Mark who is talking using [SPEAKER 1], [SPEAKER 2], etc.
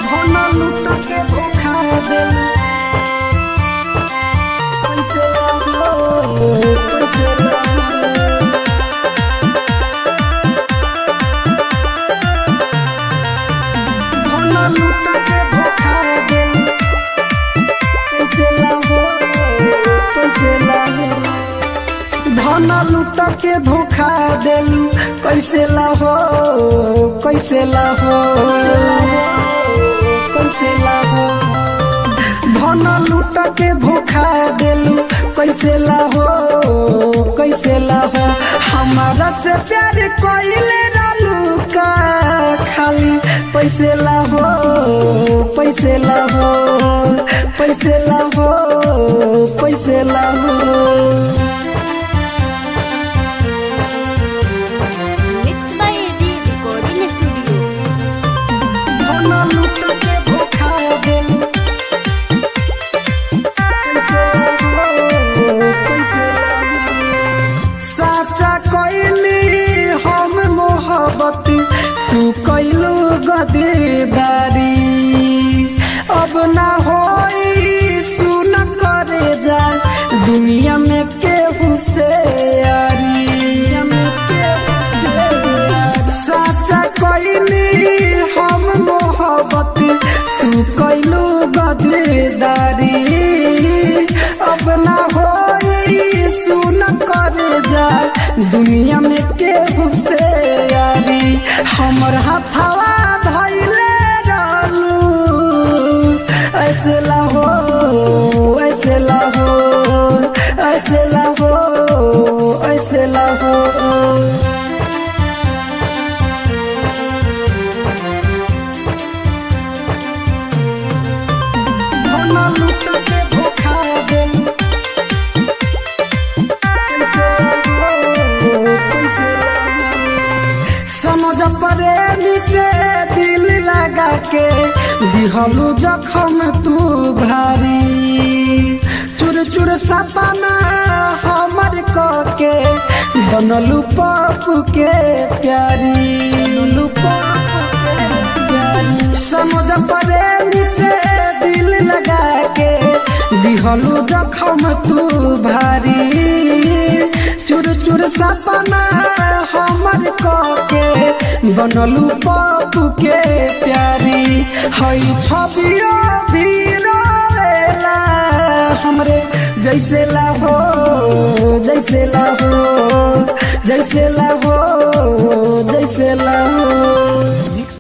[SPEAKER 1] धन लूट के धोखा दिल कैसे हो कैसे धन लूट के धोखा दिल कैसे हो कैसे धन लूट के धोखा देलू कैसे हो कैसे हो कैसे हो धन लूट के धोखा देलू कैसे हो कैसे हो हमारा से प्यार कोइले रहलू का खाली पैसे हो पैसे हो पैसे हो पैसे हो तू कैलू गदेदारी अब ना होई सुन करे जा दुनिया में केहू से यारी सच्चा कैनी हम मोहब्बत तू कैलू गदेदारी अब ना होई सुन करे जा दुनिया में केहू से यारी हमर हाथवा धइले रहलू ऐसे हो ऐसे हो ऐसे हो ऐसे हो धन लूट के धोखा दिल समझ प्रेमी से दिल लगा के दिहलू जखम तू भारी चुर चुर सपना हमर के बनलू पप्पू के प्यारी समझ प्रेमी से दिल लगा के दिहलू जखम तू भारी चुर चुर सपना हमर के बनलू पप्पू के प्यारी हई छबियो भी रोवेला हमरे जैसे हो जैसे हो जैसे हो जैसे हो।